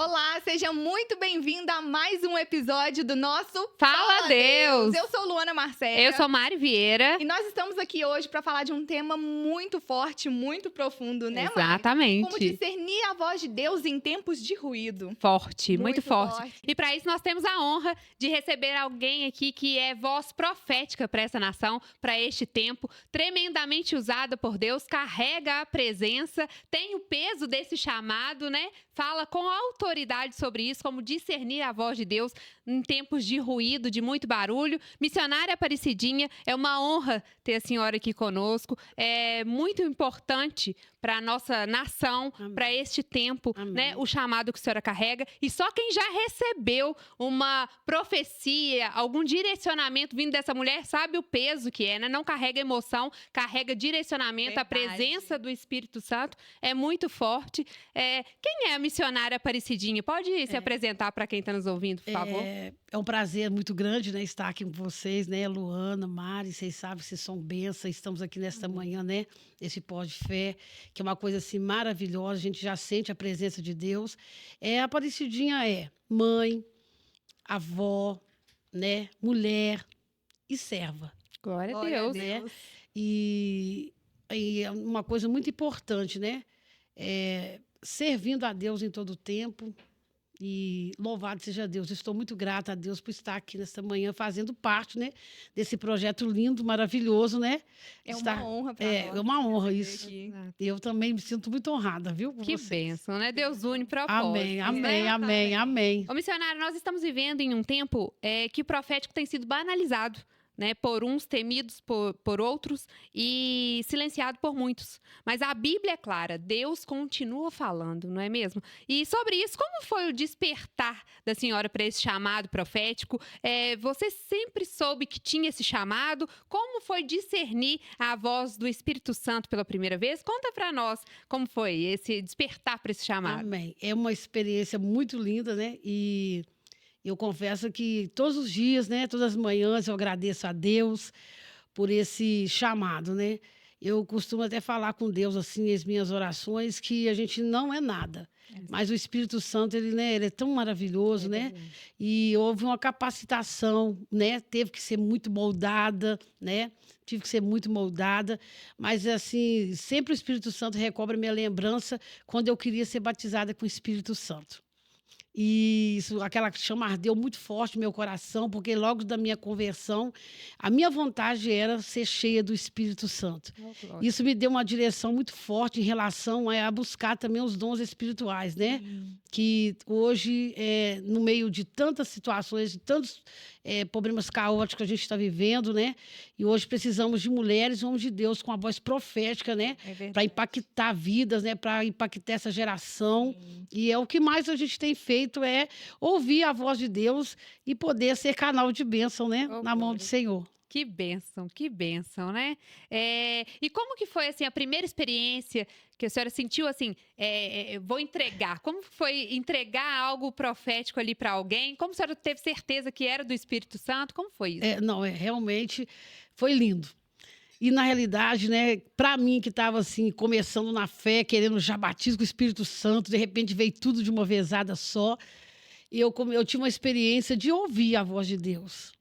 Olá, seja muito bem-vinda a mais um episódio do nosso Fala Deus! Eu sou Luana Marcela. Eu sou Mari Vieira. E nós estamos aqui hoje para falar de um tema muito forte, muito profundo, né, Mari? Exatamente. Como discernir a voz de Deus em tempos de ruído. Forte, muito forte. forte. E para isso nós temos a honra de receber alguém aqui que é voz profética para essa nação, para este tempo, tremendamente usada por Deus, carrega a presença, tem o peso desse chamado, né? Fala com autoridade sobre isso, como discernir a voz de Deus em tempos de ruído, de muito barulho. Missionária Aparecidinha, é uma honra ter a senhora aqui conosco. É muito importante para a nossa nação, para este tempo, né, o chamado que a senhora carrega. E só quem já recebeu uma profecia, algum direcionamento vindo dessa mulher, sabe o peso que é, né? Não carrega emoção, carrega direcionamento. Verdade. A presença do Espírito Santo é muito forte. Quem é a missionária Aparecidinha? Pode se apresentar para quem está nos ouvindo, por favor? É um prazer muito grande, né, estar aqui com vocês, né, Luana, Mari, vocês sabem, vocês são bênçãos, estamos aqui nesta manhã, né, esse pó de fé, que é uma coisa assim maravilhosa, a gente já sente a presença de Deus. A Aparecidinha é mãe, avó, né, mulher e serva. Glória a Glória Deus. né? E é uma coisa muito importante, né, servindo a Deus em todo o tempo. E louvado seja Deus. Estou muito grata a Deus por estar aqui nesta manhã fazendo parte, né, desse projeto lindo, maravilhoso, né? É uma honra para nós. É uma honra ter isso. aqui. Eu também me sinto muito honrada, viu? por Que vocês. bênção, né? Deus une propósitos. Amém, amém, né? amém, amém. Ô, missionário, nós estamos vivendo em um tempo que o profético tem sido banalizado, né? Por uns, temidos por outros e silenciado por muitos. Mas a Bíblia é clara, Deus continua falando, não é mesmo? E sobre isso, como foi o despertar da senhora para esse chamado profético? Você sempre soube que tinha esse chamado? Como foi discernir a voz do Espírito Santo pela primeira vez? Conta para nós como foi esse despertar para esse chamado. Amém. É uma experiência muito linda, né? E eu confesso que todos os dias, né, todas as manhãs, eu agradeço a Deus por esse chamado, né? Eu costumo até falar com Deus, assim, as minhas orações, que a gente não é nada. Mas o Espírito Santo, ele, né, ele é tão maravilhoso, né? E houve uma capacitação, né? Teve que ser muito moldada, né? Tive que ser muito moldada. Mas, assim, sempre o Espírito Santo recobra minha lembrança quando eu queria ser batizada com o Espírito Santo. E isso, aquela chama ardeu muito forte no meu coração, porque logo da minha conversão, a minha vontade era ser cheia do Espírito Santo. Isso me deu uma direção muito forte em relação a buscar também os dons espirituais, né? Que hoje, no meio de tantas situações, de tantos problemas caóticos que a gente está vivendo, né? E hoje precisamos de mulheres, homens de Deus, com a voz profética, né? Para impactar vidas, né? Para impactar essa geração. E é o que mais a gente tem feito, é ouvir a voz de Deus e poder ser canal de bênção, né? Na mão do Senhor. Que bênção, né? E como que foi, assim, a primeira experiência que a senhora sentiu, assim, vou entregar? Como foi entregar algo profético ali para alguém? Como a senhora teve certeza que era do Espírito Santo? Como foi isso? Realmente foi lindo. E, na realidade, né, para mim que estava assim, começando na fé, querendo já batismo com o Espírito Santo, de repente veio tudo de uma vezada só, e eu tive uma experiência de ouvir a voz de Deus.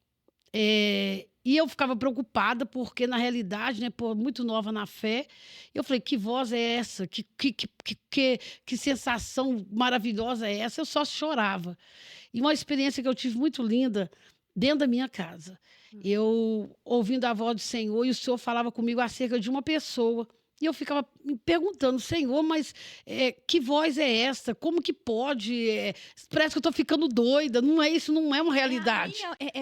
E eu ficava preocupada, porque, na realidade, né, muito nova na fé, eu falei, que voz é essa? Que sensação maravilhosa é essa? Eu só chorava. E uma experiência que eu tive muito linda dentro da minha casa. Eu ouvindo a voz do Senhor, e o Senhor falava comigo acerca de uma pessoa. E eu ficava me perguntando, Senhor, mas que voz é essa? Como que pode? Parece que eu estou ficando doida. Não é isso, não é uma realidade.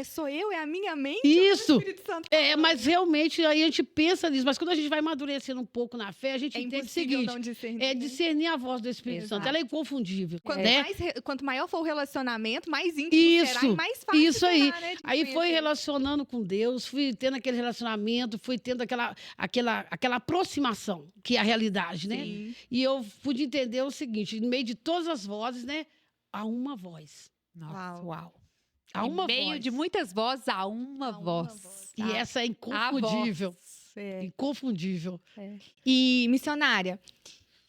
Sou eu, é a minha mente? Isso. Ou o Espírito Santo falando? Mas realmente aí a gente pensa nisso. Mas quando a gente vai amadurecendo um pouco na fé, a gente entende o seguinte: não discernir, é discernir a voz do Espírito Santo. Ela é inconfundível. Né? Quanto maior for o relacionamento, mais íntimo será e mais fácil Isso aí. será, né, de Aí foi conhecer. relacionando com Deus, fui tendo aquele relacionamento, fui tendo aquela aproximação, que é a realidade, né? Sim. E eu pude entender o seguinte: no meio de todas as vozes, né, há uma voz. Nossa, uau. Há uma Em meio voz. de muitas vozes, há uma voz. E essa é inconfundível. É. Inconfundível. E, missionária,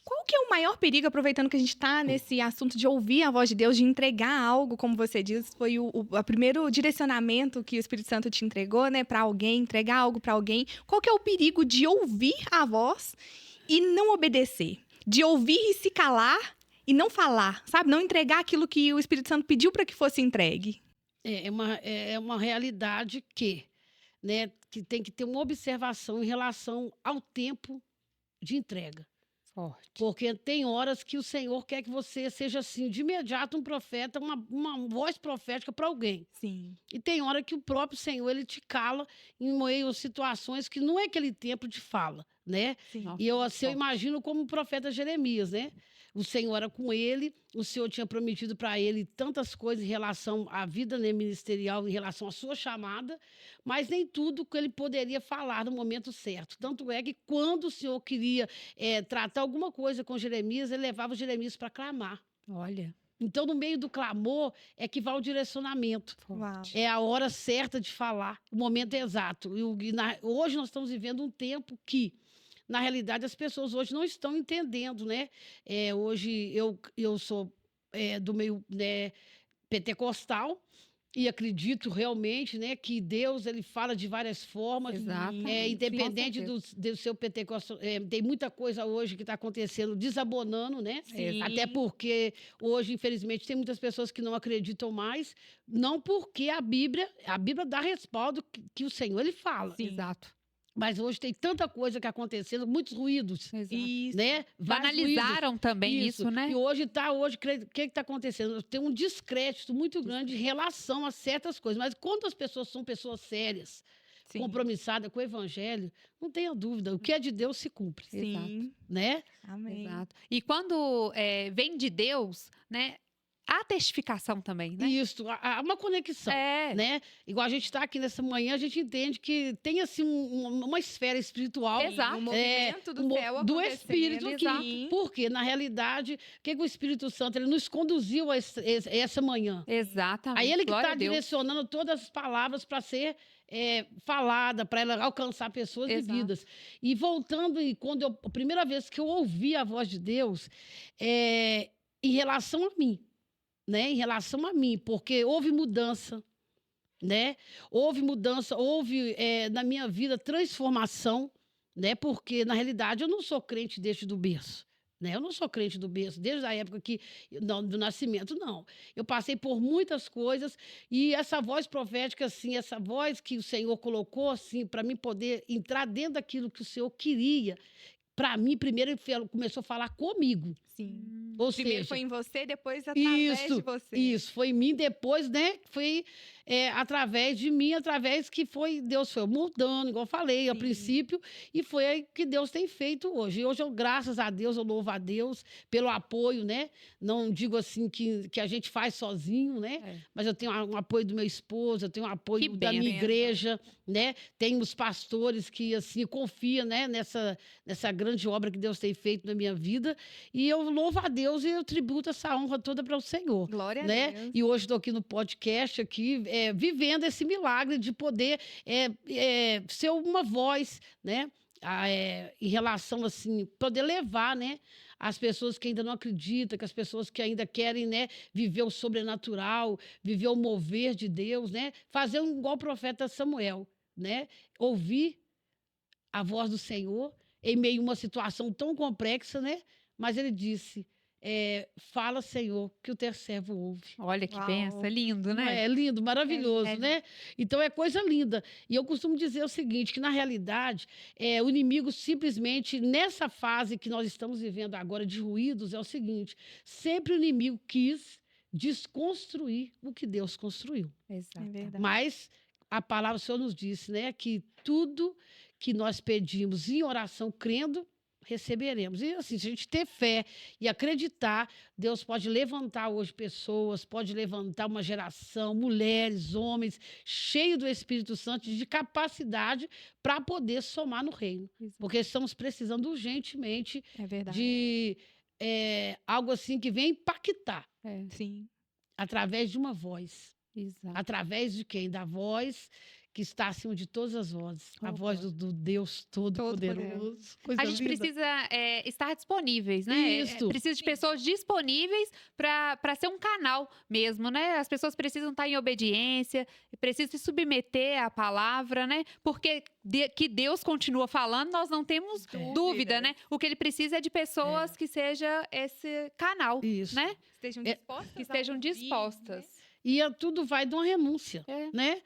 Qual que é o maior perigo, aproveitando que a gente está nesse assunto de ouvir a voz de Deus, de entregar algo, como você diz, foi o primeiro direcionamento que o Espírito Santo te entregou, né, para alguém, entregar algo para alguém. Qual que é o perigo de ouvir a voz e não obedecer? De ouvir e se calar e não falar, sabe? Não entregar aquilo que o Espírito Santo pediu para que fosse entregue. É uma realidade que, né, que tem que ter uma observação em relação ao tempo de entrega. Forte. Porque tem horas que o Senhor quer que você seja assim, de imediato um profeta, uma voz profética para alguém. Sim. E tem hora que o próprio Senhor, ele te cala em meio a situações que não é aquele tempo de fala, né? Sim. Nossa, E eu, muito assim, eu forte. imagino como o profeta Jeremias, né? O Senhor era com ele, o Senhor tinha prometido para ele tantas coisas em relação à vida, né, ministerial, em relação à sua chamada, mas nem tudo que ele poderia falar no momento certo. Tanto é que quando o Senhor queria tratar alguma coisa com Jeremias, ele levava Jeremias para clamar. Olha. Então, no meio do clamor é que vai o direcionamento. Uau. É a hora certa de falar, o momento exato. Hoje nós estamos vivendo um tempo que, na realidade, as pessoas hoje não estão entendendo, né? Hoje eu sou do meio, né, pentecostal e acredito realmente, né, que Deus ele fala de várias formas. Exatamente. Independente Com do seu pentecostal, tem muita coisa hoje que está acontecendo desabonando, né? Sim. Até porque hoje, infelizmente, tem muitas pessoas que não acreditam mais, não porque a Bíblia dá respaldo que o Senhor ele fala. Sim. Exato. Mas hoje tem tanta coisa que acontecendo, muitos ruídos, Exato. Isso. né? Vários ruídos. Banalizaram também isso, né? E hoje, o que está acontecendo? Tem um descrédito muito grande em relação a certas coisas. Mas quando as pessoas são pessoas sérias, Sim. compromissadas com o evangelho, não tenha dúvida, o que é de Deus se cumpre, Sim. né? Amém. Exato. E quando vem de Deus, né? Há testificação também, né? Isso, há uma conexão, É. né? Igual a gente está aqui nessa manhã, a gente entende que tem assim uma esfera espiritual. Exato. O movimento do céu do acontecendo. Espírito aqui. Sim. Porque, na realidade, o que o Espírito Santo ele nos conduziu a essa manhã? Exatamente. Aí ele que Glória está a Deus. direcionando todas as palavras para ser falada, para ela alcançar pessoas e Exato. vidas. E voltando, a primeira vez que eu ouvi a voz de Deus, em relação a mim, né? Em relação a mim, porque houve mudança, né? Houve mudança, houve na minha vida transformação, né? Porque, na realidade, eu não sou crente desde o berço. Né? Eu não sou crente do berço, desde a época do nascimento, não. Eu passei por muitas coisas e essa voz profética, assim, essa voz que o Senhor colocou, assim, para mim poder entrar dentro daquilo que o Senhor queria, para mim, primeiro ele começou a falar comigo. Sim. Ou Primeiro seja, foi em você, depois através de você. Isso, foi em mim depois, né? Foi através de mim, Deus foi moldando, igual eu falei, ao Sim. princípio, e foi aí que Deus tem feito hoje. E hoje, graças a Deus, eu louvo a Deus pelo apoio, né? Não digo assim que a gente faz sozinho, né? É. Mas eu tenho um apoio do meu esposo, eu tenho um apoio Que da minha benção. igreja, né? Tem os pastores que, assim, confiam, né? Nessa grande obra que Deus tem feito na minha vida. E eu louvo a Deus e eu tributo essa honra toda para o Senhor. Glória a Né? Deus. E hoje estou aqui no podcast, vivendo esse milagre de poder ser uma voz, né? Em relação, assim, poder levar, né? As pessoas que ainda não acreditam, que as pessoas que ainda querem, né, viver o sobrenatural, viver o mover de Deus, né? Fazer igual o profeta Samuel, né? Ouvir a voz do Senhor em meio a uma situação tão complexa, né? Mas ele disse, fala, Senhor, que o teu servo ouve. Olha que Uau. benção, é lindo, né? É lindo, maravilhoso, É. né? Então é coisa linda. E eu costumo dizer o seguinte, que na realidade, o inimigo simplesmente, nessa fase que nós estamos vivendo agora de ruídos, é o seguinte, sempre o inimigo quis desconstruir o que Deus construiu. Exato. É verdade. Mas a palavra do Senhor nos disse, né, que tudo que nós pedimos em oração, crendo, receberemos. E assim, se a gente ter fé e acreditar, Deus pode levantar hoje pessoas, pode levantar uma geração, mulheres, homens, cheios do Espírito Santo, de capacidade para poder somar no reino. Exato. Porque estamos precisando urgentemente É verdade. de algo assim que venha impactar É, Sim. através de uma voz. exato. Através de quem? Da voz que está acima de todas as vozes. A Oh, voz do Deus Todo-Poderoso. Todo-Poderoso. Coisa A gente linda. precisa estar disponíveis, né? Isso. Precisa de pessoas disponíveis para ser um canal mesmo, né? As pessoas precisam estar em obediência, precisam se submeter à palavra, né? Porque que Deus continua falando, nós não temos dúvida, né? O que ele precisa é de pessoas que seja esse canal, Isso. né? Estejam dispostas. Que estejam a ouvir, dispostas. né? E tudo vai de uma renúncia, É. né?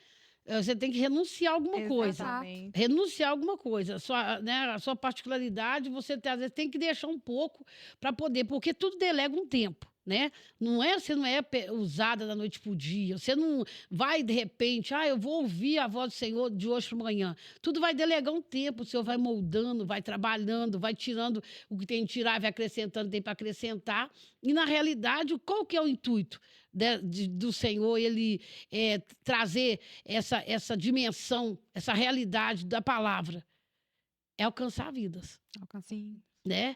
Você tem que renunciar a alguma coisa. Exatamente. Renunciar a alguma coisa. A sua particularidade, você às vezes tem que deixar um pouco para poder, porque tudo delega um tempo, né? Você não é usada da noite para o dia. Você não vai, de repente, eu vou ouvir a voz do Senhor de hoje para amanhã. Tudo vai delegar um tempo. O Senhor vai moldando, vai trabalhando, vai tirando o que tem que tirar, vai acrescentando, tem para acrescentar. E, na realidade, qual que é o intuito do Senhor? Ele trazer essa dimensão, essa realidade da palavra. É alcançar vidas. Sim. Né?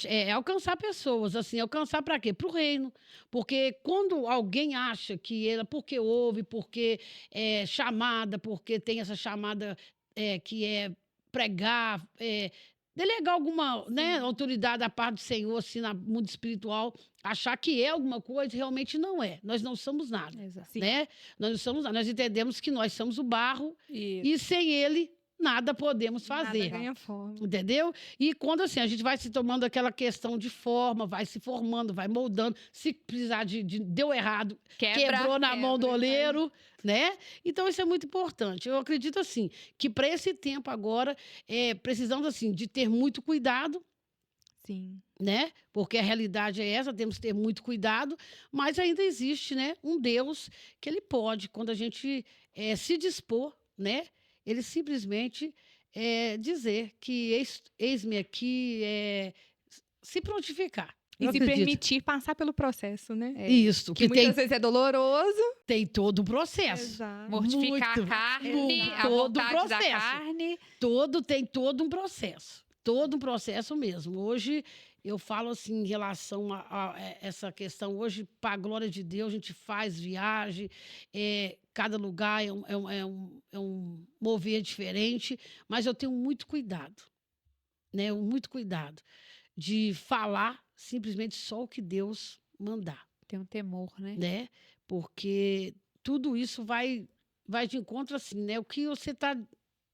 É alcançar pessoas, assim, alcançar para quê? Para o reino. Porque quando alguém acha que porque ouve, porque é chamada, porque tem essa chamada que é pregar, delegar alguma, né, autoridade da parte do Senhor, assim, no mundo espiritual, achar que é alguma coisa, realmente não é. Nós não somos nada, Exato. né? Nós não somos nada. Nós entendemos que nós somos o barro Isso. e sem ele nada podemos fazer. Nada ganha forma. Entendeu? E quando assim, a gente vai se tomando aquela questão de forma, vai se formando, vai moldando. Se precisar deu errado, quebrou na mão do oleiro, né? Então, isso é muito importante. Eu acredito assim, que para esse tempo agora, precisamos assim, de ter muito cuidado, Sim. né? Porque a realidade é essa, temos que ter muito cuidado, mas ainda existe, né, um Deus que ele pode, quando a gente se dispor, né? Ele simplesmente dizer que eis-me aqui, se prontificar. E se permitir passar pelo processo, né? Isso. Que muitas vezes é doloroso. Tem todo um processo. Exato. Mortificar a carne, a vontade da carne. Tem todo um processo. Todo um processo mesmo. Hoje, eu falo assim, em relação a essa questão, hoje, para a glória de Deus, a gente faz viagem, cada lugar é um mover diferente, mas eu tenho muito cuidado, né? Muito cuidado de falar simplesmente só o que Deus mandar. Tem um temor, né? Porque tudo isso vai de encontro assim, né? O que você está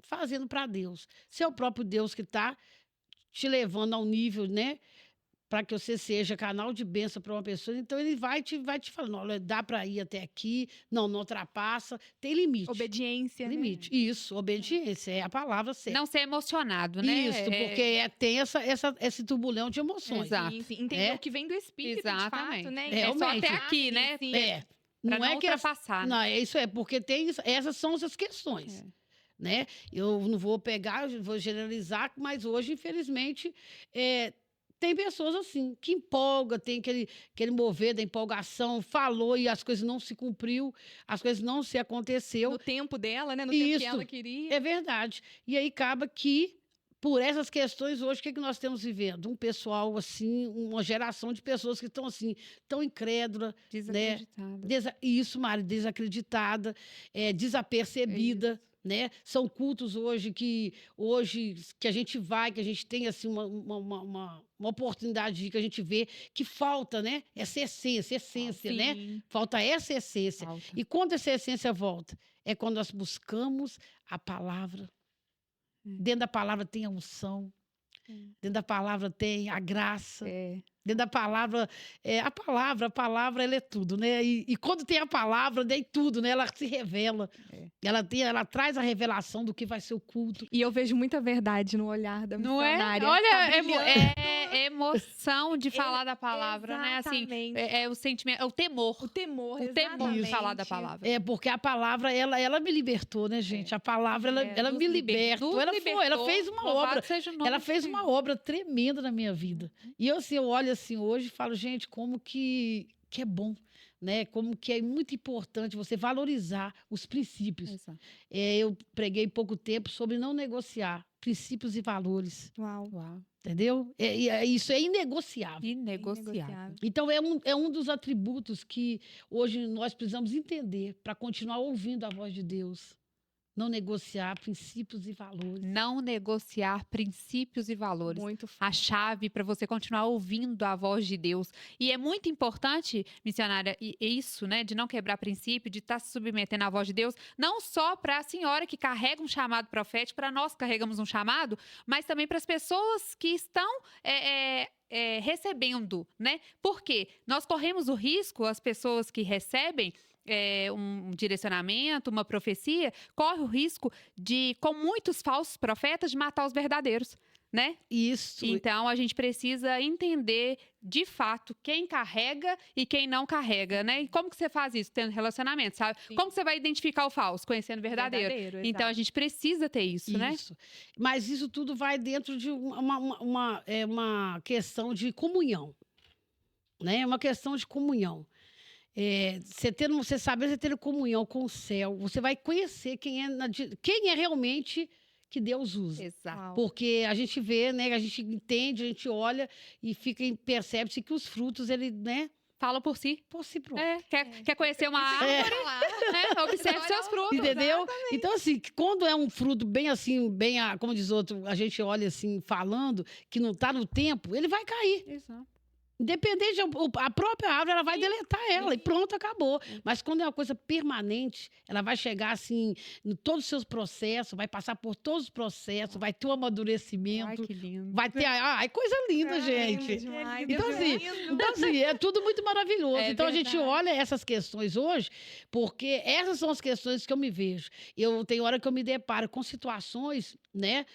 fazendo para Deus. Se é o próprio Deus que está te levando ao nível, né? Para que você seja canal de bênção para uma pessoa, então ele vai te falando, olha, dá para ir até aqui, não ultrapassa, tem limite. Obediência, limite. né? Isso, obediência, é a palavra certa. Não ser emocionado, né? Isso, porque tem esse turbulhão de emoções. Exato. Sim, sim. Entender o que vem do Espírito, Exatamente. de fato, né? É só Realmente. até aqui, né? Sim. Não é que ultrapassar. não, isso porque tem essas são as questões. Né? Eu não vou vou generalizar, mas hoje, infelizmente, tem pessoas assim, que empolga, tem aquele mover da empolgação, falou e as coisas não se cumpriu, as coisas não se aconteceu. No tempo dela, né? No tempo que ela queria. É verdade. E aí acaba que, por essas questões, hoje, o que nós temos vivendo? Um pessoal, assim, uma geração de pessoas que estão, assim, tão incrédula. Desacreditada. Isso, Mari, desacreditada, desapercebida. Né? São cultos hoje que a gente vai, que a gente tem assim, uma oportunidade de que a gente vê que falta, né? Essa essência, né? Falta essa essência. E quando essa essência volta? É quando nós buscamos a palavra. Dentro da palavra tem a unção. Dentro da palavra tem a graça. Dentro da palavra, a palavra ela é tudo, né? E quando tem a palavra, tem tudo, né? Ela se revela. Ela traz a revelação do que vai ser o culto. E eu vejo muita verdade no olhar da missionária. Não é? Olha, Tá é emoção de falar da palavra, né? Assim, é o sentimento, é o temor. O temor de falar da palavra. Porque a palavra, ela me libertou, né, gente? A palavra, ela me libertou. Ela fez uma obra. Ela fez uma obra tremenda na minha vida. E eu, assim, eu olho assim hoje e falo, gente, como que é bom, né? Como que é muito importante você valorizar os princípios. Eu preguei pouco tempo sobre não negociar princípios e valores. Uau. Entendeu? Isso é inegociável. Inegociável. Então, é um dos atributos que hoje nós precisamos entender para continuar ouvindo a voz de Deus. não negociar princípios e valores. Não negociar princípios e valores. Muito A forte. chave para você continuar ouvindo a voz de Deus. E é muito importante, missionária, isso, né, de não quebrar princípio, de estar se submetendo à voz de Deus, não só para a senhora que carrega um chamado profético, para nós que carregamos um chamado, mas também para as pessoas que estão recebendo, né? Porque nós corremos o risco, as pessoas que recebem um direcionamento, uma profecia, corre o risco de, com muitos falsos profetas, de matar os verdadeiros, né? Isso. Então, a gente precisa entender, de fato, quem carrega e quem não carrega, né? E como que você faz isso? Tendo relacionamento, sabe? Sim. Como que você vai identificar o falso? Conhecendo o verdadeiro. Então, a gente precisa ter isso, né? Isso. Mas isso tudo vai dentro de uma questão de comunhão, né? É uma questão de comunhão. Você saber, você ter comunhão com o céu, você vai conhecer quem é realmente que Deus usa. Exato. Uau. Porque a gente vê, né? A gente entende, a gente olha e percebe-se que os frutos, ele, né? Fala por si. Por si próprio. Quer conhecer uma árvore? Né? Observe seus frutos. Entendeu? Então, assim, quando é um fruto bem assim, como diz outro, a gente olha assim, falando, que não está no tempo, ele vai cair. Exato. Independente, a própria árvore, ela vai deletar ela e pronto, acabou. Mas quando é uma coisa permanente, ela vai chegar assim, em todos os seus processos, vai passar por todos os processos, vai ter um Ai, amadurecimento, que lindo. vai ter... Ai, coisa linda, gente. Lindo demais, Então Deus é assim, lindo. é tudo muito maravilhoso. É Então a gente verdade. olha essas questões hoje, porque essas são as questões que eu me vejo. Eu tenho hora que eu me deparo com situações, né,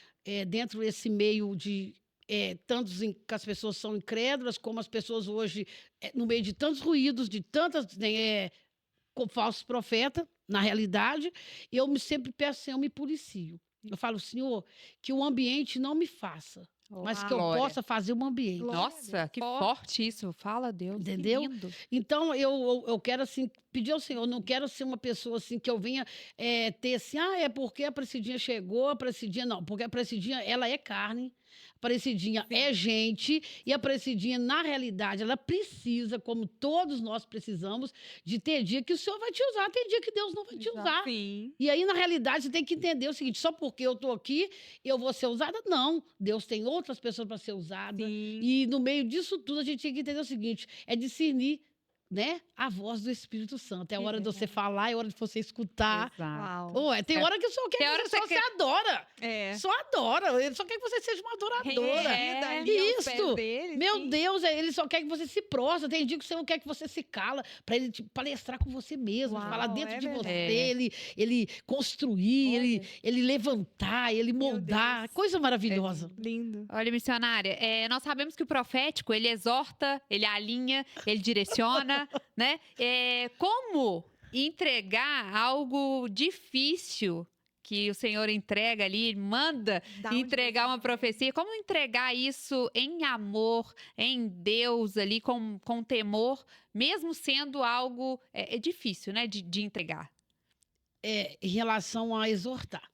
dentro desse meio de que as pessoas são incrédulas, como as pessoas hoje, no meio de tantos ruídos, de tantas com falsos profetas, na realidade, sempre peço, Senhor, eu me policio. Eu falo, Senhor, que o ambiente não me faça, mas que eu Glória. possa fazer um ambiente. Glória. Nossa, que forte isso. Fala, Deus. que Entendeu? lindo. Então, eu quero, assim, pedir ao Senhor, não quero ser uma pessoa, assim, que eu venha ter, assim, é porque a Precidinha chegou, a Precidinha não, porque a Precidinha, ela é carne, a Precidinha é gente, e a Precidinha, na realidade, ela precisa, como todos nós precisamos, de ter dia que o Senhor vai te usar, tem dia que Deus não vai te usar. Sim. E aí, na realidade, você tem que entender o seguinte, só porque eu estou aqui, eu vou ser usada? Não. Deus tem outras pessoas para ser usada. Sim. E no meio disso tudo, a gente tem que entender o seguinte, é discernir, né, a voz do Espírito Santo. É hora de você falar, é hora de você escutar. Exato. Uau. Tem hora que só quer Tem que hora você que só você se adora. É. Só adora. Ele só quer que você seja uma adoradora. Rendida ali aos pés Isso. dele, Meu sim. Deus, ele só quer que você se prostra. Tem dia que você não quer que você se cala, para ele palestrar com você mesmo, Uau, falar dentro é de você, verdade. ele construir, Olha. ele levantar, ele Meu moldar. Deus. Coisa maravilhosa. Lindo. Olha, missionária, nós sabemos que o profético, ele exorta, ele alinha, ele direciona, né? Como entregar algo difícil que o Senhor entrega ali, manda Dá um entregar uma profecia, como entregar isso em amor, em Deus ali, com temor, mesmo sendo algo difícil, né, de entregar. Em relação a exortar.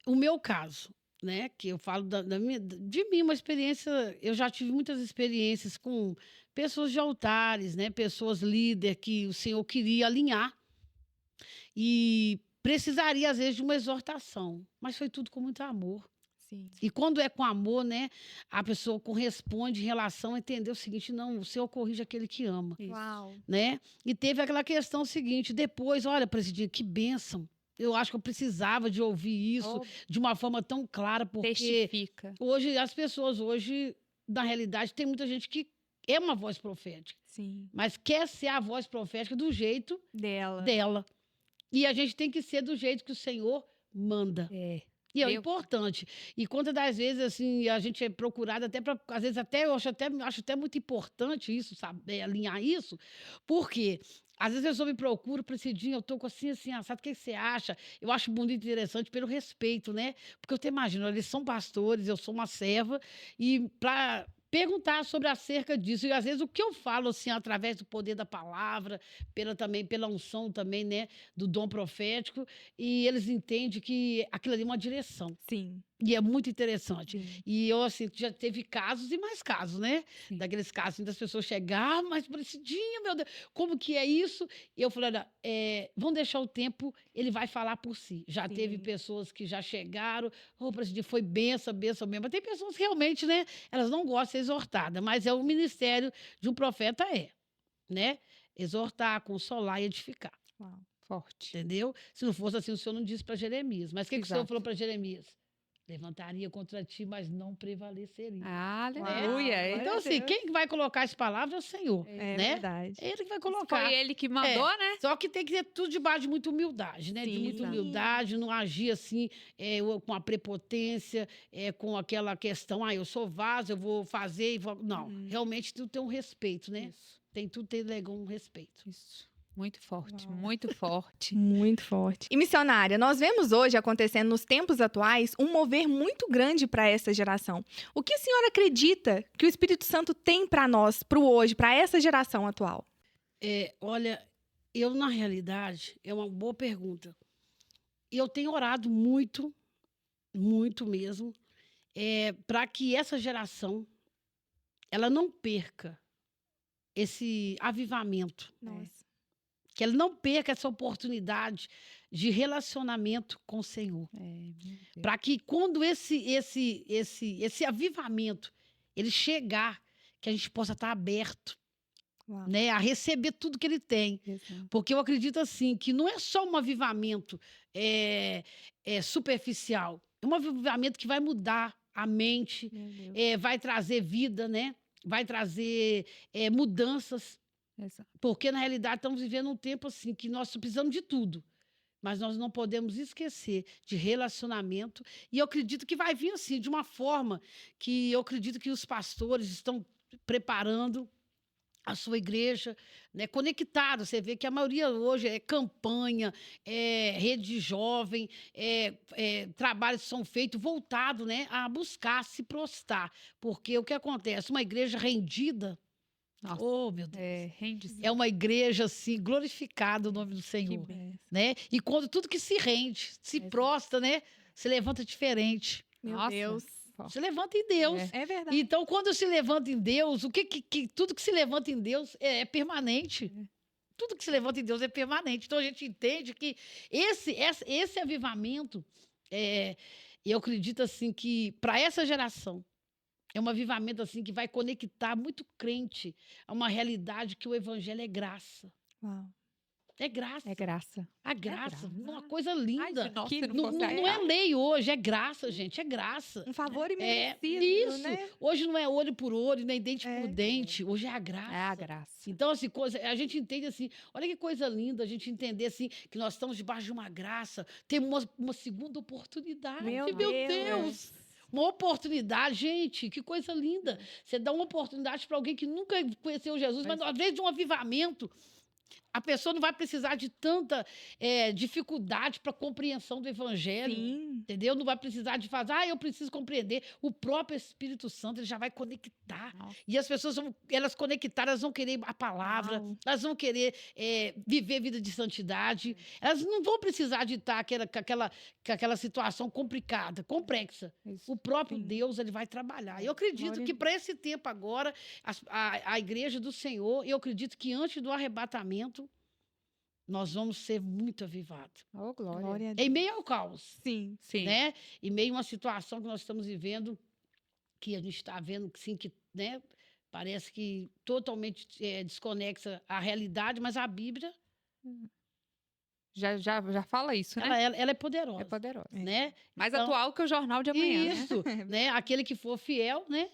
O meu caso, né, que eu falo de mim, uma experiência, eu já tive muitas experiências com pessoas de altares, né, pessoas líderes que o Senhor queria alinhar e precisaria, às vezes, de uma exortação, mas foi tudo com muito amor. Sim. E quando é com amor, né, a pessoa corresponde em relação a entender o seguinte, não, o Senhor corrige aquele que ama, Uau. né? E teve aquela questão seguinte, depois, olha, presidente, que bênção. Eu acho que eu precisava de ouvir isso de uma forma tão clara, porque Testifica. hoje, as pessoas hoje, na realidade, tem muita gente que é uma voz profética, Sim. mas quer ser a voz profética do jeito Dela. dela. E a gente tem que ser do jeito que o Senhor manda. E é importante. E quantas das vezes, assim, a gente é procurado até para, às vezes até, eu acho até muito importante isso, sabe, alinhar isso, porque às vezes a pessoa me procura, Precidinho, eu tô com assim, assado, o que você acha? Eu acho muito interessante pelo respeito, né? Porque eu te imagino, eles são pastores, eu sou uma serva, e para perguntar sobre acerca disso. E às vezes o que eu falo, assim, através do poder da palavra, pela unção também, né, do dom profético, e eles entendem que aquilo ali é uma direção. Sim. E é muito interessante. Sim. E eu, assim, já teve casos e mais casos, né? Sim. Daqueles casos assim, das pessoas chegar, mas Precidinha, meu Deus, como que é isso? E eu falei, olha, vamos deixar o tempo, ele vai falar por si. Já teve Sim. pessoas que já chegaram, Precidinha, foi benção mesmo. Mas tem pessoas que realmente, né, elas não gostam de ser exortadas, mas o ministério de um profeta né? Exortar, consolar e edificar, Uau, forte. entendeu? Se não fosse assim, o Senhor não disse para Jeremias. Mas o que o Senhor Exato. falou para Jeremias? Levantaria contra ti, mas não prevaleceria. Aleluia. Uau, Então, assim, quem vai colocar as palavras é o Senhor, É né? verdade. É ele que vai colocar. Foi ele que mandou, né? Só que tem que ter tudo debaixo de muita humildade, né? De muita Sim. humildade, não agir assim, com a prepotência, com aquela questão, eu sou vaso, eu vou fazer e vou... Não, realmente tudo tem um respeito, né? Isso. Tudo tem legal um respeito. Isso. Muito forte, Uau. muito forte. Muito forte. E missionária, nós vemos hoje acontecendo nos tempos atuais um mover muito grande para essa geração. O que a senhora acredita que o Espírito Santo tem para nós, para o hoje, para essa geração atual? Olha, eu, na realidade, é uma boa pergunta. Eu tenho orado muito, muito mesmo, para que essa geração ela não perca esse avivamento, Nossa. que ela não perca essa oportunidade de relacionamento com o Senhor. Para que quando esse avivamento ele chegar, que a gente possa estar aberto, Uau. né, a receber tudo que ele tem. Exato. Porque eu acredito assim, que não é só um avivamento superficial, é um avivamento que vai mudar a mente, Meu Deus. vai trazer vida, né? Vai trazer mudanças, Exato. porque na realidade estamos vivendo um tempo assim que nós precisamos de tudo, mas nós não podemos esquecer de relacionamento. E eu acredito que vai vir assim, de uma forma que eu acredito que os pastores estão preparando a sua igreja, né, conectado. Você vê que a maioria hoje é campanha, rede de jovem, trabalhos que são feitos voltados, né, a buscar se prostrar. Porque o que acontece? Uma igreja rendida, Nossa. oh, meu Deus, Rende-se. é uma igreja assim, glorificada o nome do Que Senhor. bem. Né? E quando tudo que se rende, se Exato. prostra, né, se levanta diferente. Meu Nossa. Deus. Se levanta em Deus. É verdade. Então, quando se levanta em Deus, tudo que se levanta em Deus é permanente. Tudo que se levanta em Deus é permanente. Então, a gente entende que esse avivamento, eu acredito assim que para essa geração, é um avivamento assim que vai conectar muito crente a uma realidade que o evangelho é graça. Uau. É graça. É graça. A graça. graça. Uma coisa Ai, linda. se nossa, Que se não Não, fosse não- a não é graça. lei hoje, é graça, gente. É graça. Um favor É imerecido, isso. né? Hoje não é olho por olho, nem dente por É. dente. Hoje é a graça. É a graça. Então, assim, a gente entende assim, olha que coisa linda a gente entender assim, que nós estamos debaixo de uma graça, temos uma segunda oportunidade. Meu Deus! Uma oportunidade, gente, que coisa linda. Você dá uma oportunidade para alguém que nunca conheceu Jesus, mas às vezes de um avivamento. A pessoa não vai precisar de tanta dificuldade para compreensão do evangelho. Sim. Entendeu? Não vai precisar de fazer, eu preciso compreender. O próprio Espírito Santo ele já vai conectar. Nossa. E as pessoas, elas conectadas, vão querer a palavra, Uau. elas vão querer viver vida de santidade. Elas não vão precisar de estar aquela situação complicada, complexa. Isso. O próprio Sim. Deus ele vai trabalhar. Eu acredito Glória a que para esse tempo agora, a igreja do Senhor, eu acredito que antes do arrebatamento, nós vamos ser muito avivados. Oh, glória. Glória a Deus. Em meio ao caos, Sim. Sim. né? Em meio a uma situação que nós estamos vivendo, que a gente está vendo que sim, que, né, parece que totalmente desconexa a realidade, mas a Bíblia, Já fala isso, né? ela é poderosa, É poderosa. né? Mais Então, atual que o Jornal de Amanhã, né? Isso, né? Aquele que for fiel, né?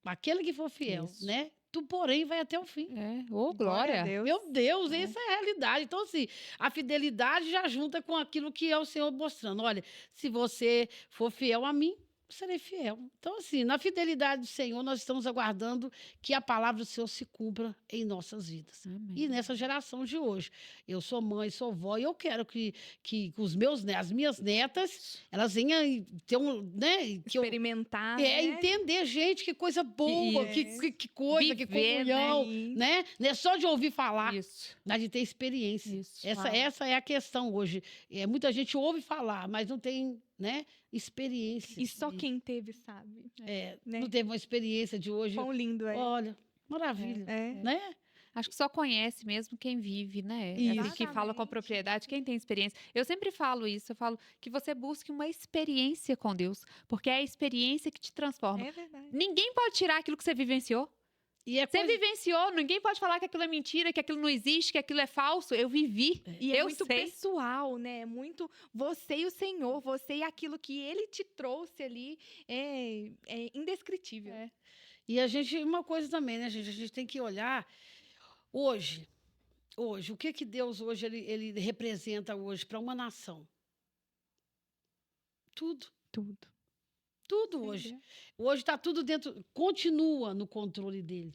Aquele que for fiel, Isso. né? Tu, porém, vai até o fim. Oh, glória. a Deus. Meu Deus, essa é a realidade. Então, assim, a fidelidade já junta com aquilo que é o Senhor mostrando. Olha, se você for fiel a mim, serei fiel. Então, assim, na fidelidade do Senhor, nós estamos aguardando que a palavra do Senhor se cumpra em nossas vidas. Amém. E nessa geração de hoje. Eu sou mãe, sou vó, e eu quero que os meus, as minhas netas, elas venham ter né? Que Experimentar, né? entender, gente, que coisa boa, que coisa, que Viver, comunhão, Sim. né? Não é só de ouvir falar, Isso. mas de ter experiência. Isso. Essa é a questão hoje. Muita gente ouve falar, mas não tem né, experiência. E só quem teve sabe. Né? Não teve uma experiência de hoje. Quão lindo é. Olha, maravilha, né? Acho que só conhece mesmo quem vive, né? Isso. Assim, que fala com a Exatamente. propriedade, quem tem experiência. Eu sempre falo isso, eu falo que você busque uma experiência com Deus, porque é a experiência que te transforma. É verdade. Ninguém pode tirar aquilo que você vivenciou. E é Você coisa... vivenciou, ninguém pode falar que aquilo é mentira, que aquilo não existe, que aquilo é falso. Eu vivi. E é eu muito sei. pessoal, né? É muito você e o Senhor, você e aquilo que Ele te trouxe ali é indescritível. E a gente, uma coisa também, né, gente? A gente tem que olhar hoje, o que Deus hoje ele representa hoje para uma nação? Tudo. Tudo hoje. Hoje está tudo dentro, continua no controle dele.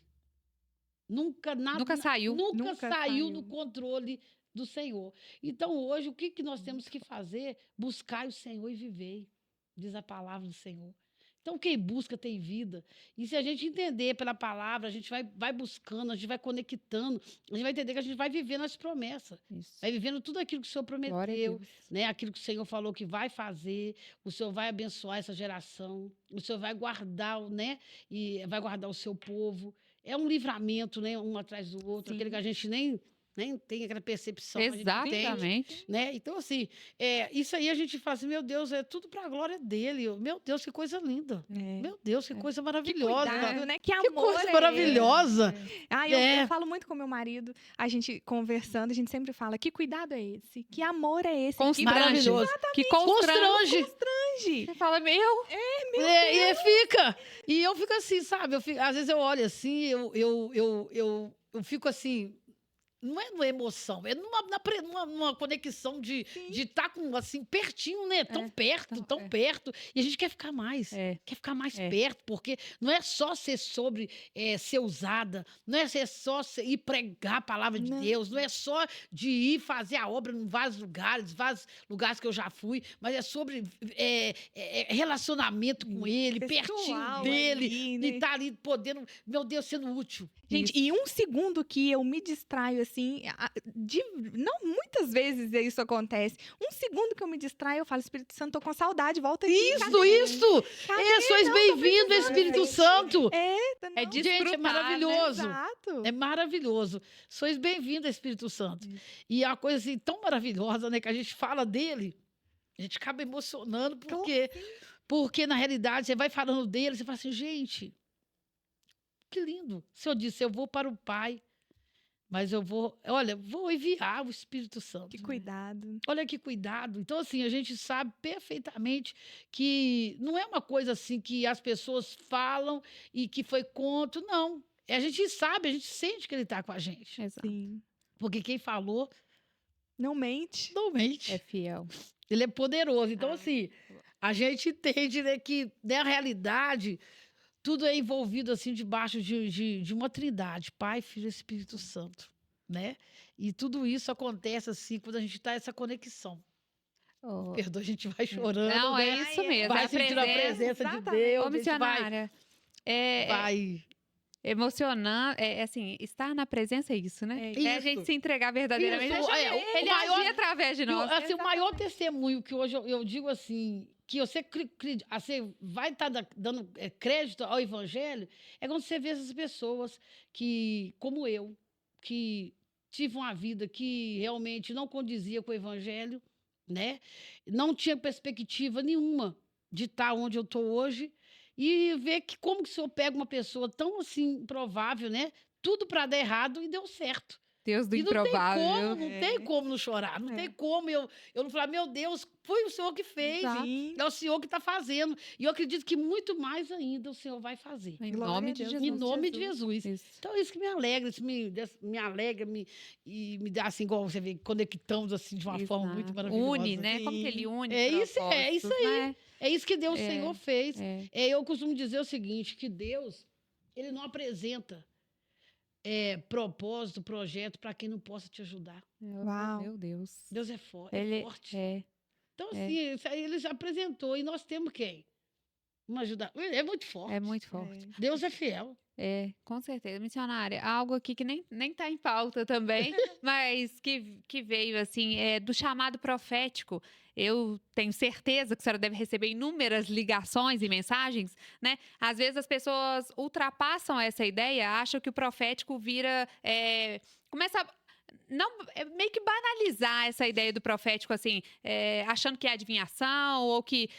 Nunca saiu. Nunca saiu do saiu. controle do Senhor. Então, hoje, o que nós temos que fazer? Buscar o Senhor e viver, diz a palavra do Senhor. Então, quem busca tem vida. E se a gente entender pela palavra, a gente vai buscando, a gente vai conectando, a gente vai entender que a gente vai vivendo as promessas. Isso. Vai vivendo tudo aquilo que o Senhor Glória a prometeu, Deus. né? Aquilo que o Senhor falou que vai fazer, o Senhor vai abençoar essa geração, o Senhor vai guardar, né? E vai guardar o seu povo. É um livramento, né? Um atrás do outro, Sim. aquele que a gente nem tem aquela percepção. A gente entende, Exatamente. né? Então, assim, isso aí a gente fala assim, meu Deus, é tudo para a glória dele. Meu Deus, que coisa linda. É. Meu Deus, que coisa Que maravilhosa. cuidado, né? Que Que amor coisa é maravilhosa. esse? Ah, É. eu falo muito com meu marido, a gente conversando, a gente sempre fala, que cuidado é esse? Que amor é esse? Constrange. Maravilhoso. Que constrange. Constrange. Você fala, meu, E fica. E eu fico assim, sabe? Às vezes eu olho assim, eu fico assim. Não é numa emoção, é numa conexão de estar com assim, pertinho, né? Tão perto. E a gente quer ficar mais. Quer ficar mais perto, porque não é só ser ser usada, não é só ir pregar a palavra de Deus, não é só de ir fazer a obra em vários lugares que eu já fui, mas é sobre relacionamento com Ele, Pessoal pertinho dele, ali, né? e estar ali podendo, meu Deus, sendo útil. Gente, e um segundo que eu me distraio assim, não muitas vezes isso acontece. Um segundo que eu me distraio, eu falo, Espírito Santo, tô com saudade, volta aqui. Isso! Cadê? Sois Não, tô bem-vindo, precisando, Espírito gente. Santo! Não, é Gente, é desfrutar, né? maravilhoso. Exato. É maravilhoso. Sois bem-vindo, Espírito Santo. E é uma coisa assim tão maravilhosa, né? Que a gente fala dele, a gente acaba emocionando, porque na realidade você vai falando dele, você fala assim, gente, que lindo. O Senhor disse, eu vou para o Pai, mas vou enviar o Espírito Santo. Que cuidado. Olha que cuidado. Então, assim, a gente sabe perfeitamente que não é uma coisa assim que as pessoas falam e que foi conto, não. A gente sabe, a gente sente que ele está com a gente. Exato. Sim. Porque quem falou Não mente. não mente. É fiel. Ele é poderoso. Então, assim, a gente entende, né, que, na realidade, tudo é envolvido assim debaixo de uma trindade, Pai, Filho e Espírito Santo, né? E tudo isso acontece assim quando a gente está nessa conexão. Oh. Perdoa, a gente vai chorando, Não, né? é isso mesmo. Vai é a sentindo a presença de exatamente. Deus. Ô, a gente vai, missionária, vai. emocionante, assim, estar na presença é isso, né? É É a isso. gente se entregar verdadeiramente. Isso, Ele agir através de nós. Assim, o maior testemunho que hoje eu digo assim, que você vai estar dando crédito ao evangelho, é quando você vê essas pessoas que, como eu, que tive uma vida que realmente não condizia com o evangelho, né? Não tinha perspectiva nenhuma de estar onde eu estou hoje, e ver que como que o senhor pega uma pessoa tão assim improvável, né? Tudo para dar errado e deu certo. Deus do E improvável. não tem como não chorar, não tem como eu não falar, meu Deus, foi o Senhor que fez, Sim. é o Senhor que está fazendo. E eu acredito que muito mais ainda o Senhor vai fazer. Em Glória nome a de Deus. Jesus. Em nome de Jesus. Isso. Então, isso que me alegra, isso me alegra, e me dá assim, igual você vê, conectamos assim de uma forma muito Exato. maravilhosa. Une, né? Como que ele une É isso aí. propósitos, né? É isso que Deus, o Senhor, fez. É. Eu costumo dizer o seguinte, que Deus, ele não apresenta propósito, projeto para quem não possa te ajudar. Uau. Meu Deus. Deus é Ele forte. é. Então, assim, isso aí ele já apresentou. E nós temos quem? Uma ajuda. É muito forte. É muito forte. Deus é fiel. É, com certeza. Missionária, algo aqui que nem tá em pauta também, mas que veio, assim, do chamado profético. Eu tenho certeza que a senhora deve receber inúmeras ligações e mensagens, né? Às vezes as pessoas ultrapassam essa ideia, acham que o profético vira... começa a meio que banalizar essa ideia do profético, assim, achando que é adivinhação, ou que...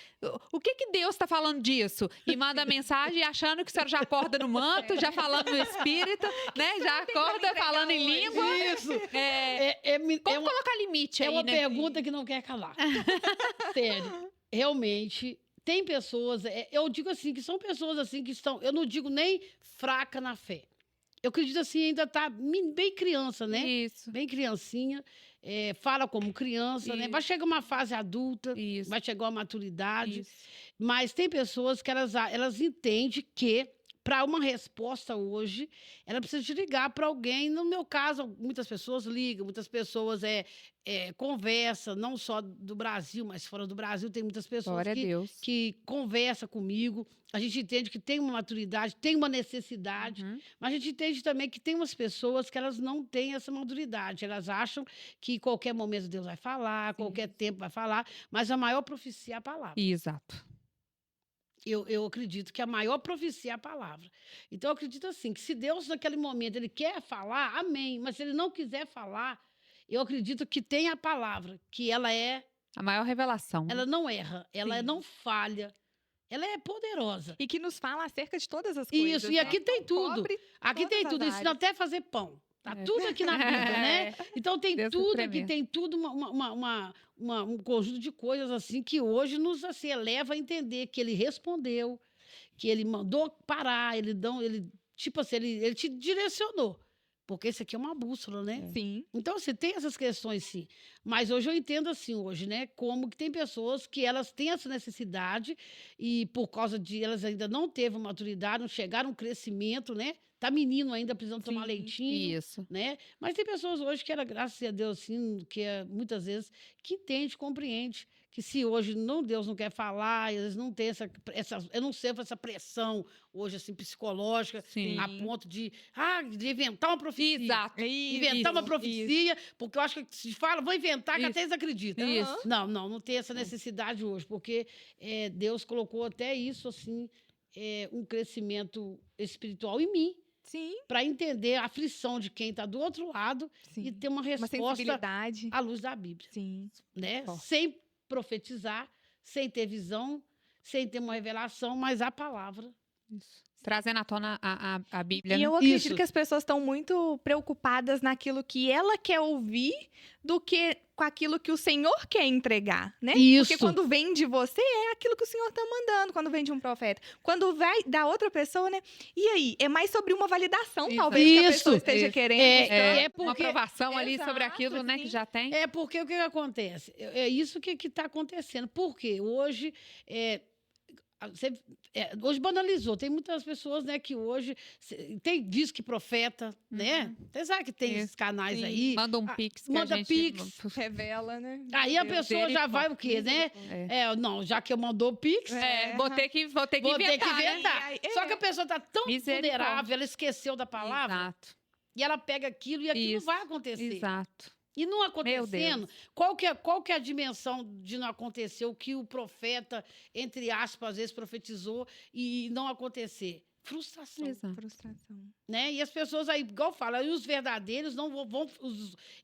O que Deus está falando disso? E manda mensagem achando que a senhora já acorda no manto, já falando no espírito, né? Já acorda falando em língua. Isso. Como colocar limite aí, É uma né? pergunta que não quer calar. Sério. Realmente, tem pessoas... eu digo assim, que são pessoas assim que estão... Eu não digo nem fraca na fé. Eu acredito assim, ainda tá bem criança, né? Isso. Bem criancinha, fala como criança, né? Vai chegar uma fase adulta, Isso. vai chegar uma maturidade. Isso. Mas tem pessoas que elas entendem que, para uma resposta hoje, ela precisa de ligar para alguém. No meu caso, muitas pessoas ligam, muitas pessoas conversam, não só do Brasil, mas fora do Brasil. Tem muitas pessoas Glória a Deus. que conversam comigo. A gente entende que tem uma maturidade, tem uma necessidade, mas a gente entende também que tem umas pessoas que elas não têm essa maturidade. Elas acham que qualquer momento Deus vai falar, qualquer tempo vai falar, mas a maior profecia é a palavra. Exato. Eu acredito que a maior profecia é a palavra. Então, eu acredito assim, que se Deus, naquele momento, ele quer falar, amém. Mas se ele não quiser falar, eu acredito que tem a palavra, que ela é... A maior revelação. Ela não erra, ela Sim. não falha. Ela é poderosa. E que nos fala acerca de todas as coisas. Isso, e aqui tem tudo. Cobre Aqui tem todas as tudo, ensina até a fazer pão. Tá tudo aqui na Bíblia, né? Então tem Deus tudo tremendo. aqui, tem tudo um conjunto de coisas assim que hoje nos assim, eleva a entender que ele respondeu, que ele mandou parar, tipo assim, ele te direcionou. Porque isso aqui é uma bússola, né? Sim. Então, assim, tem essas questões, sim. Mas hoje eu entendo assim, hoje, né? Como que tem pessoas que elas têm essa necessidade e por causa de elas ainda não teve maturidade, não chegaram um crescimento, né? Tá menino ainda, precisando tomar Sim, leitinho, Isso. né? Mas tem pessoas hoje que, graças a Deus, assim, que muitas vezes, que entende, compreende, que se hoje Deus não quer falar, eles não têm eu não sei, essa pressão hoje, assim, psicológica, Sim. a ponto de inventar uma profecia. Exato. Inventar uma profecia, porque eu acho que se fala, vou inventar, que Isso. até eles acreditam. Isso. Não tem essa necessidade hoje, porque Deus colocou até isso, assim, um crescimento espiritual em mim, Sim. para entender a aflição de quem está do outro lado Sim. e ter uma Uma resposta sensibilidade. à luz da Bíblia, Sim. né? Forte. Sem profetizar, sem ter visão, sem ter uma revelação, mas a palavra. Isso. Trazendo à tona a Bíblia, E né? eu acredito Isso. que as pessoas estão muito preocupadas naquilo que ela quer ouvir do que com aquilo que o Senhor quer entregar, né? Isso. Porque quando vem de você, é aquilo que o Senhor está mandando, quando vem de um profeta. Quando vai da outra pessoa, né? E aí? É mais sobre uma validação, Isso. talvez, que a Isso. pessoa esteja Isso. querendo. É buscando. Uma porque- aprovação ali sobre Exato, aquilo, né, que sim. já tem. É porque o que acontece? É isso que está acontecendo. Por quê? Hoje, hoje banalizou. Tem muitas pessoas, né, que hoje diz que profeta, né? Você sabe que tem Isso. esses canais Sim. aí. Manda um pix que manda a gente... pix. Revela, né? Aí a Meu Deus. pessoa já vai o quê, né? Não, já que eu mandou pix, Vou ter que vou ter que inventar, né? inventar. Aí, Só que a pessoa está tão Misericórdia. vulnerável, ela esqueceu da palavra, Exato. e ela pega aquilo e aquilo Isso. vai acontecer. Exato. E não acontecendo, qual que é a dimensão de não acontecer o que o profeta, entre aspas, às vezes profetizou e não acontecer? Frustração. Exato. Frustração. Né? E as pessoas aí, igual fala, e os verdadeiros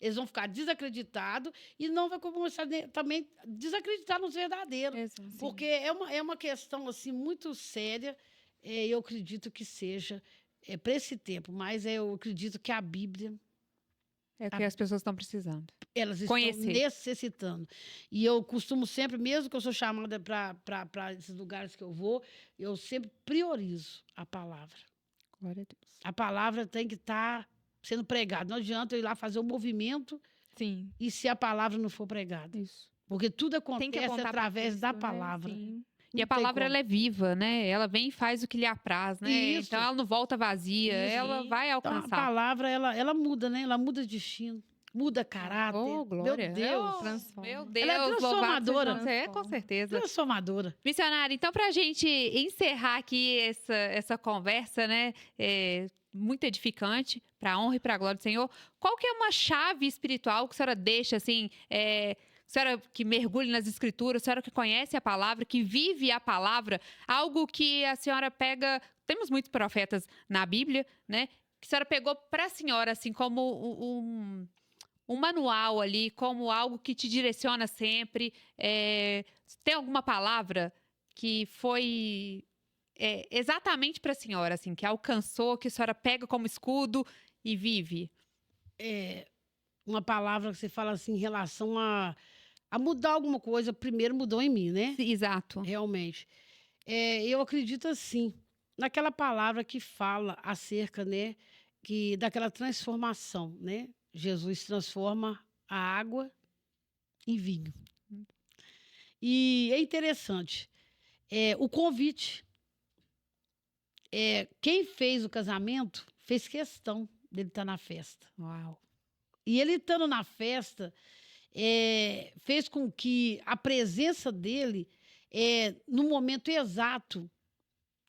eles vão ficar desacreditados e não vai começar também a desacreditar nos verdadeiros. Exato. Porque é uma questão assim, muito séria, eu acredito que seja para esse tempo, mas eu acredito que a Bíblia, É o que as pessoas estão precisando. elas estão Conhecer. necessitando. E eu costumo sempre, mesmo que eu sou chamada para esses lugares que eu vou, eu sempre priorizo a palavra. Glória a Deus. A palavra tem que estar sendo pregada. Não adianta eu ir lá fazer o movimento Sim. e se a palavra não for pregada. Isso. Porque tudo Tem que acontece apontar pra através Cristo, da né? palavra. Sim. E a Não tem palavra, como. ela é viva, né? Ela vem e faz o que lhe apraz, né? Isso. Então, ela não volta vazia. Isso. Ela vai Então, a alcançar. palavra, ela muda, né? Ela muda de destino. muda caráter. Oh, glória. Meu Deus. Oh, Transforma. meu Deus. Ela é louvado transformadora. seja você, com certeza. Transformadora. Missionária, então, para a gente encerrar aqui essa conversa, né, muito edificante, para a honra e para a glória do Senhor, qual que é uma chave espiritual que a senhora deixa, assim, a senhora que mergulha nas escrituras, a senhora que conhece a palavra, que vive a palavra, algo que a senhora pega, temos muitos profetas na Bíblia, né, que a senhora pegou para a senhora, assim, como um manual ali, como algo que te direciona sempre. Tem alguma palavra que foi exatamente para a senhora, assim, que alcançou, que a senhora pega como escudo e vive? Uma palavra que você fala assim em relação a mudar alguma coisa, primeiro mudou em mim, né? Exato. Realmente. Eu acredito assim, naquela palavra que fala acerca, né, daquela transformação, né? Jesus transforma a água em vinho. E é interessante, o convite. Quem fez o casamento fez questão dele estar na festa. Uau. E ele estando na festa, fez com que a presença dele, no momento exato,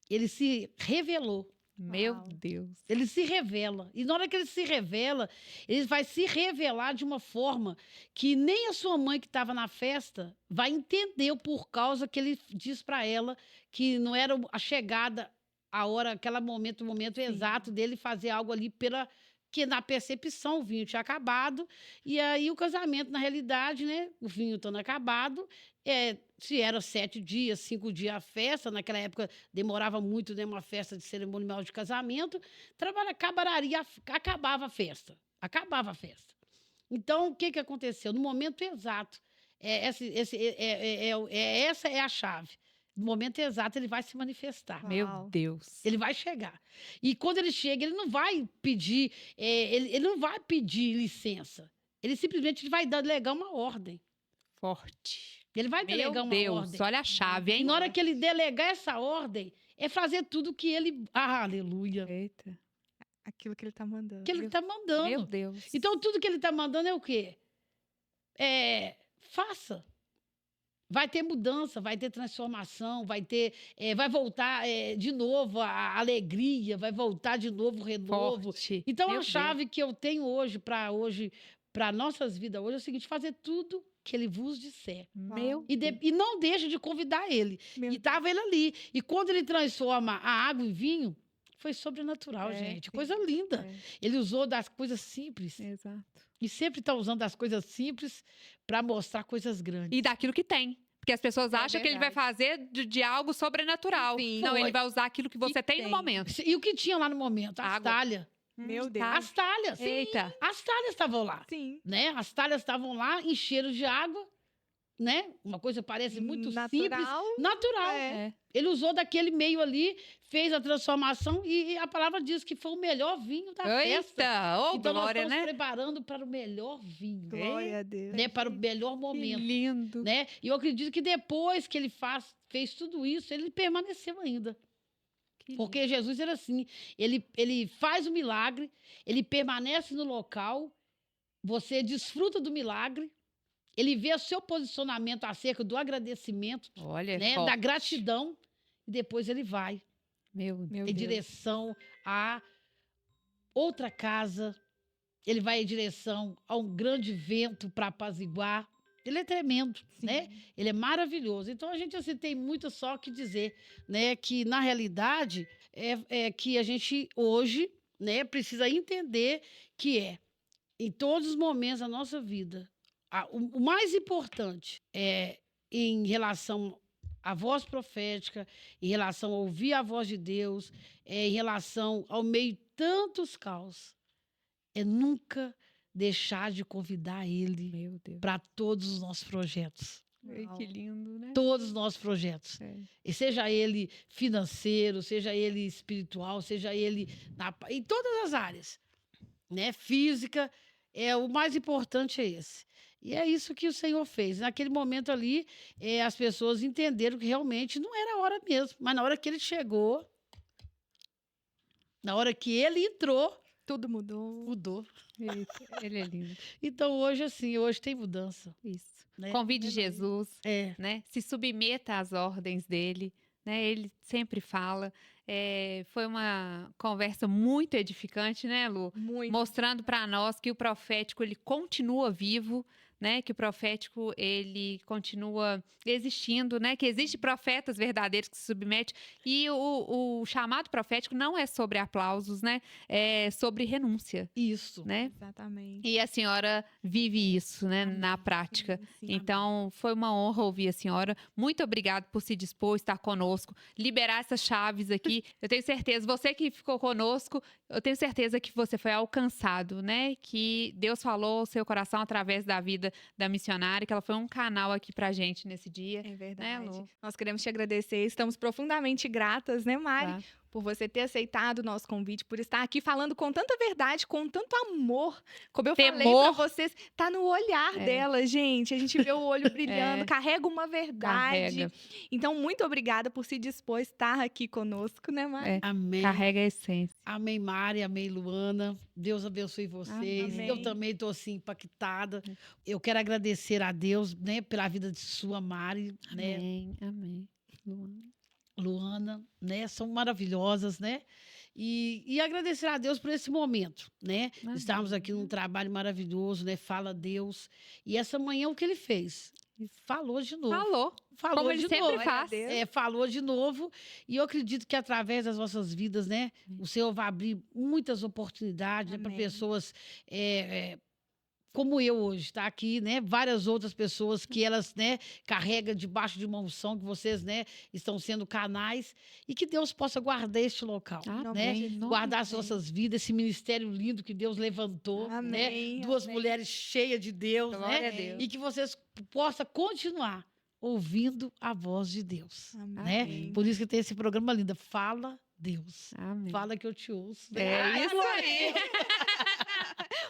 ele se revelou. Meu Uau. Deus. Ele se revela. E na hora que ele se revela, ele vai se revelar de uma forma que nem a sua mãe que estava na festa vai entender por causa que ele diz para ela que não era a chegada, a hora, o momento exato dele fazer algo ali que na percepção o vinho tinha acabado, e aí o casamento, na realidade, né, o vinho estando acabado, se era 7 dias, 5 dias a festa, naquela época demorava muito, né, uma festa de cerimonial de casamento, acabava a festa. Acabava a festa. Então, o que aconteceu? No momento exato, essa é a chave. No momento exato, ele vai se manifestar. Uau. Meu Deus. Ele vai chegar. E quando ele chega, ele não vai pedir, ele não vai pedir licença. Ele simplesmente vai delegar uma ordem. Forte. Ele vai delegar Meu uma Deus, ordem. olha a chave, E hein? na hora que ele delegar essa ordem, é fazer tudo que ele. Ah, aleluia. Eita. Aquilo que ele tá mandando. Que ele está mandando. Meu Deus. Então, tudo que ele está mandando é o quê? Faça. Vai ter mudança, vai ter transformação, vai voltar de novo a alegria, vai voltar de novo o renovo. Forte. Então, Meu a chave que eu tenho para nossas vidas hoje, é o seguinte: fazer tudo que ele vos disser. Meu E não deixe de convidar ele. Meu E estava ele ali. E quando ele transforma a água em vinho, foi sobrenatural, gente. sim. Coisa linda. Ele usou das coisas simples. Exato. E sempre está usando das coisas simples para mostrar coisas grandes. E daquilo que tem. Porque as pessoas É acham que ele vai verdade. fazer de algo sobrenatural. Sim. Não, Foi. ele vai usar aquilo que você tem no tem. momento. E o que tinha lá no momento? As Água. talhas. Meu Deus. Tá. As talhas. Eita. As talhas estavam lá. Sim. Né? As talhas estavam lá, encheram de água. Né? Uma coisa parece muito simples. Natural. É. Ele usou daquele meio ali, fez a transformação e a palavra diz que foi o melhor vinho da festa. Eita, ô Então glória, nós estamos né? preparando para o melhor vinho. Glória a Deus. Né? Para o melhor Que momento. lindo. Né? E eu acredito que depois que ele fez tudo isso, ele permaneceu ainda. Que Porque Jesus era assim, ele faz o milagre, ele permanece no local, você desfruta do milagre, ele vê o seu posicionamento acerca do agradecimento, lindo. Olha, né, forte. da gratidão, e depois ele vai Meu Meu em Deus. direção a outra casa, ele vai em direção a um grande vento para apaziguar. Ele é tremendo, né? Ele é maravilhoso. Então, a gente assim, tem muito só o que dizer, né? Que, na realidade, é que a gente, hoje, né, precisa entender que em todos os momentos da nossa vida, o mais importante em relação à voz profética, em relação a ouvir a voz de Deus, em relação ao meio de tantos caos, é nunca deixar de convidar ele Meu Deus. para todos os nossos projetos. Ai, que lindo, né? Todos os nossos projetos. É. E seja ele financeiro, seja ele espiritual, seja ele em todas as áreas. Né? Física, o mais importante é esse. E é isso que o Senhor fez. Naquele momento ali, as pessoas entenderam que realmente não era a hora mesmo. Mas na hora que ele chegou, na hora que ele entrou, Tudo mudou. Mudou. Ele é lindo. Então, hoje, assim, hoje tem mudança. Isso. Né? Convide Jesus, É. né? Se submeta às ordens dele, né? Ele sempre fala. Foi uma conversa muito edificante, né, Lu? Muito. Mostrando para nós que o profético ele continua vivo, né? Que o profético ele continua existindo, né? Que existem profetas verdadeiros que se submetem e o chamado profético não é sobre aplausos, né? É sobre renúncia, Isso. né? Exatamente. E a senhora vive isso, né? Na prática. Sim, sim. Então, foi uma honra ouvir a senhora. Muito obrigada por se dispor, estar conosco, liberar essas chaves aqui. Eu tenho certeza, você que ficou conosco, eu tenho certeza que você foi alcançado, né? Que Deus falou ao seu coração através da vida da missionária, que ela foi um canal aqui pra gente nesse dia. É verdade. Lu? Nós queremos te agradecer. Estamos profundamente gratas, né, Mari? Tá? Por você ter aceitado o nosso convite, por estar aqui falando com tanta verdade, com tanto amor. Como eu falei pra Temor. vocês, tá no olhar É. dela, gente. A gente vê o olho brilhando, carrega uma verdade. Carrega. Então, muito obrigada por se dispor a estar aqui conosco, né, Mari? É. Amém. Carrega a essência. Amém, Mari. Amém, Luana. Deus abençoe vocês. Amém. Eu também estou assim impactada. Eu quero agradecer a Deus, né, pela vida de sua Mari, né, Amém. Amém. Luana, né, são maravilhosas, né? E agradecer a Deus por esse momento, né? Amém. Estarmos aqui num trabalho maravilhoso, né? Fala Deus. E essa manhã o que ele fez? Falou de novo. Falou. Como ele de sempre novo. Glória a faz. Deus. Falou de novo. E eu acredito que através das nossas vidas, né? O Senhor vai abrir muitas oportunidades, né, para Amém. pessoas como eu hoje, tá aqui, né? Várias outras pessoas que elas, né, carregam debaixo de uma unção, que vocês, né, estão sendo canais, e que Deus possa guardar este local, né? Amém. Em nome Guardar as de Jesus. nossas vidas, esse ministério lindo que Deus levantou, Amém, né? Duas amém. mulheres cheias de Deus, Glória né? a Deus. E que vocês possam continuar ouvindo a voz de Deus, né? Amém. Por isso que tem esse programa lindo, Fala Deus. Amém. Fala que eu te ouço. É Ai, isso aí.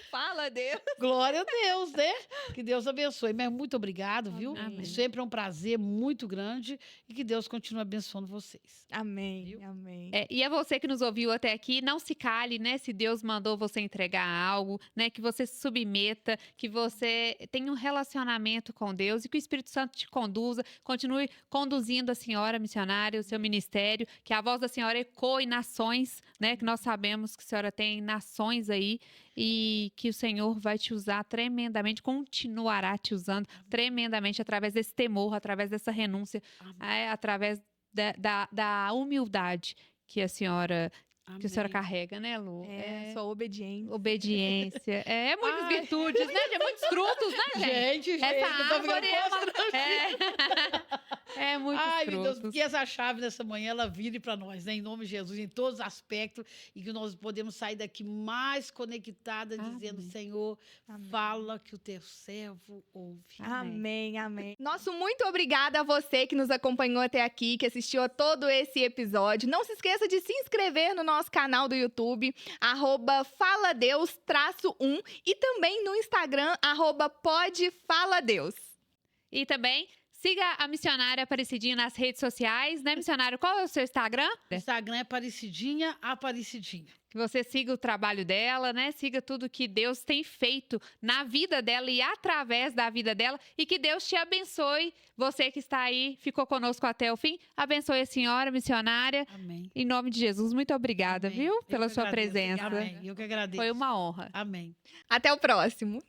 Fala, Deus. Glória a Deus, né? Que Deus abençoe. Mas muito obrigado, viu? Amém. Sempre é um prazer muito grande e que Deus continue abençoando vocês. Amém. Viu? Amém. E a você que nos ouviu até aqui, não se cale, né? Se Deus mandou você entregar algo, né? Que você se submeta, que você tenha um relacionamento com Deus e que o Espírito Santo te conduza, continue conduzindo a senhora missionária, o seu ministério, que a voz da senhora ecoe nações, né? Que nós sabemos que a senhora tem nações aí e que o Senhor vai te usar tremendamente, continuará te usando tremendamente através desse temor, através dessa renúncia, através da humildade que a senhora Amém. carrega, né, Lu? Sua obediência. Obediência. Muitas Ai. virtudes, né? De muitos frutos, né, gente? Gente, Essa eu tô ficando árvore muitos Ai, meu Deus, frutos. que essa chave nessa manhã, ela vire para nós, né? Em nome de Jesus, em todos os aspectos, e que nós podemos sair daqui mais conectada, dizendo, Amém. Senhor, Amém. fala que o teu servo ouve. Amém, amém. Nosso muito obrigada a você que nos acompanhou até aqui, que assistiu a todo esse episódio. Não se esqueça de se inscrever no nosso canal do YouTube, @faladeus_1 e também no Instagram, @podfaladeus. E também siga a missionária Aparecidinha nas redes sociais, né, missionário? Qual é o seu Instagram? O Instagram é Aparecidinha, Aparecidinha. Que você siga o trabalho dela, né? Siga tudo que Deus tem feito na vida dela e através da vida dela. E que Deus te abençoe. Você que está aí, ficou conosco até o fim. Abençoe a senhora missionária. Amém. Em nome de Jesus, muito obrigada, Amém. viu? Eu Pela que sua agradeço. presença. Amém. Eu que agradeço. Foi uma honra. Amém. Até o próximo.